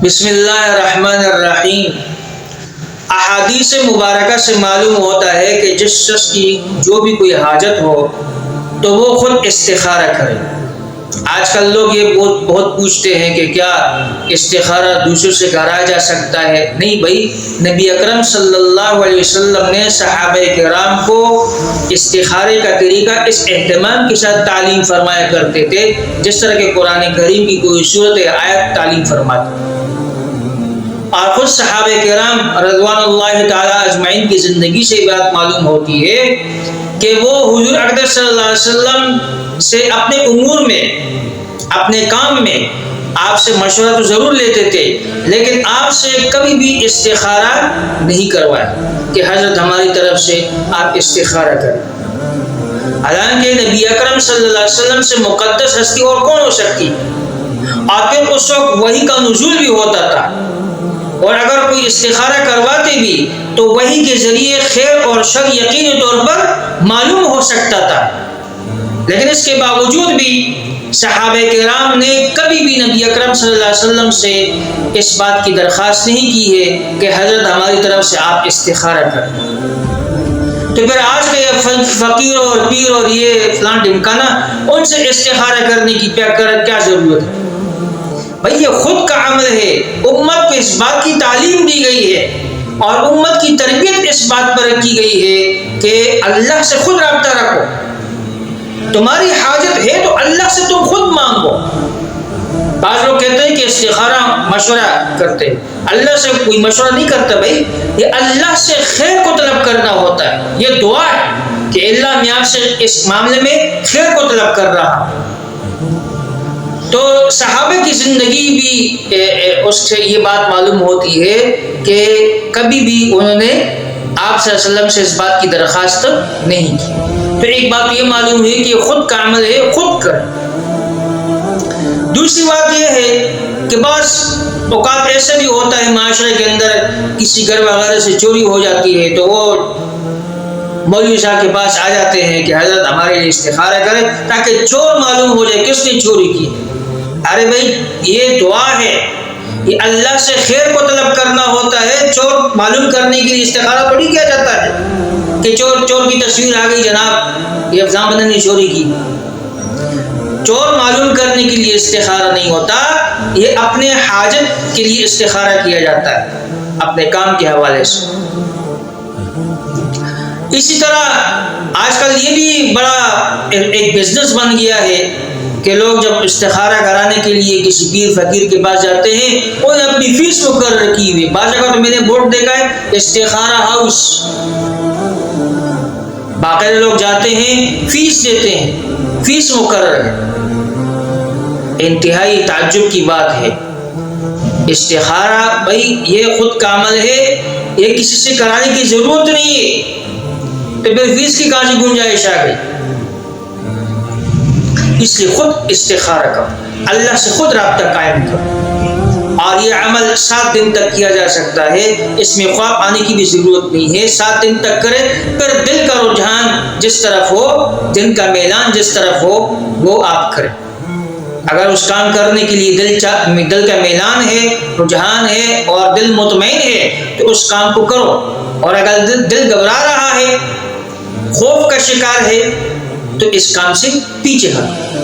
بسم اللہ الرحمن الرحیم۔ احادیث مبارکہ سے معلوم ہوتا ہے کہ جس شخص کی جو بھی کوئی حاجت ہو تو وہ خود استخارہ کرے۔ آج کل لوگ یہ بہت پوچھتے ہیں کہ کیا استخارہ دوسروں سے کرایا جا سکتا ہے؟ نہیں بھائی، نبی اکرم صلی اللہ علیہ وسلم نے صحابہ کرام کو استخارے کا طریقہ اس اہتمام کے ساتھ تعلیم فرمایا کرتے تھے جس طرح کہ قرآن کریم کی کوئی صورت آیت تعلیم فرماتی۔ اور خود صحابہ کرام رضوان اللہ تعالی اجمعین کی زندگی سے بات معلوم ہوتی ہے کہ وہ حضور اقدس صلی اللہ علیہ وسلم سے اپنے امور میں، اپنے کام میں آپ سے مشورہ تو ضرور لیتے تھے، لیکن آپ سے کبھی بھی استخارہ نہیں کروایا کہ حضرت ہماری طرف سے آپ استخارہ کریں۔ حالانکہ نبی اکرم صلی اللہ علیہ وسلم سے مقدس ہستی اور کون ہو سکتی؟ اور پھر اس وقت وحی کا نزول بھی ہوتا تھا، اور اگر کوئی استخارہ کرواتے بھی تو وحی کے ذریعے خیر اور شر یقینی طور پر معلوم ہو سکتا تھا، لیکن اس کے باوجود بھی صحابہ کرام نے کبھی بھی نبی اکرم صلی اللہ علیہ وسلم سے اس بات کی درخواست نہیں کی ہے کہ حضرت ہماری طرف سے آپ استخارہ کریں۔ تو پھر آج کے فقیر اور پیر اور یہ فلاں ڈمکانا، ان سے استخارہ کرنے کی کیا ضرورت ہے؟ بھئی یہ خود کا عمل ہے، امت کو اس بات کی تعلیم دی گئی ہے اور امت کی تربیت اس بات پر کی گئی ہے کہ اللہ سے خود رابطہ رکھو۔ تمہاری حاجت ہے تو اللہ سے تم خود مانگو۔ بعض لوگ کہتے ہیں کہ استخارہ مشورہ کرتے، اللہ سے کوئی مشورہ نہیں کرتا بھائی، یہ اللہ سے خیر کو طلب کرنا ہوتا ہے۔ یہ دعا ہے کہ اللہ میں آپ سے اس معاملے میں خیر کو طلب کر رہا ہوں۔ تو صحابہ کی زندگی بھی اس سے یہ بات معلوم ہوتی ہے کہ کبھی بھی انہوں نے آپ صلی اللہ علیہ وسلم سے اس بات کی درخواست نہیں کی۔ تو ایک بات یہ معلوم ہے کہ خود کا عمل ہے، خود کر۔ دوسری بات یہ ہے کہ بعض اوقات ایسا بھی ہوتا ہے معاشرے کے اندر، کسی گھر وغیرہ سے چوری ہو جاتی ہے تو وہ مولوی صاحب کے پاس آ جاتے ہیں کہ حضرت ہمارے لیے استخارہ کریں تاکہ چور معلوم ہو جائے کس نے چوری کی۔ ارے بھائی یہ دعا ہے، یہ اللہ سے خیر کو طلب کرنا ہوتا ہے۔ چور معلوم کرنے کے لیے استخارہ تھوڑی کیا جاتا ہے کہ چور کی تصویر آ گئی جناب، یہ افضل بندر نے چوری کی۔ چور معلوم کرنے کے لیے استخارہ نہیں ہوتا، یہ اپنے حاجت کے لیے استخارہ کیا جاتا ہے اپنے کام کے حوالے سے۔ اسی طرح آج کل یہ بھی بڑا ایک بزنس بن گیا ہے کہ لوگ جب استخارہ کرانے کے لیے کسی پیر فقیر کے پاس جاتے ہیں، انہوں نے اپنی فیس مقرر کی ہوئی۔ بعض جگہ تو میں نے بورڈ دیکھا ہے استخارہ ہاؤس، باقاعدہ لوگ جاتے ہیں فیس دیتے ہیں، فیس مقرر ہے۔ انتہائی تعجب کی بات ہے۔ استخارہ بھائی یہ خود کا عمل ہے، یہ کسی سے کرانے کی ضرورت نہیں ہے، تو پھر فیس کی کہاں سے گنجائش آ گئی؟ اس لیے خود استخارہ کرو، اللہ سے خود رابطہ قائم کرو۔ اور یہ عمل 7 دن تک کیا جا سکتا ہے، اس میں خواب آنے کی بھی ضرورت نہیں ہے۔ 7 دن تک کرے، پھر دل کا رجحان جس طرف ہو، دل کا میلان جس طرف ہو وہ آپ کریں۔ اگر اس کام کرنے کے لیے دل کا میلان ہے، رجحان ہے اور دل مطمئن ہے تو اس کام کو کرو، اور اگر دل گھبرا رہا ہے، خوف کا شکار ہے، تو اس کام سے پیچھے ہٹو۔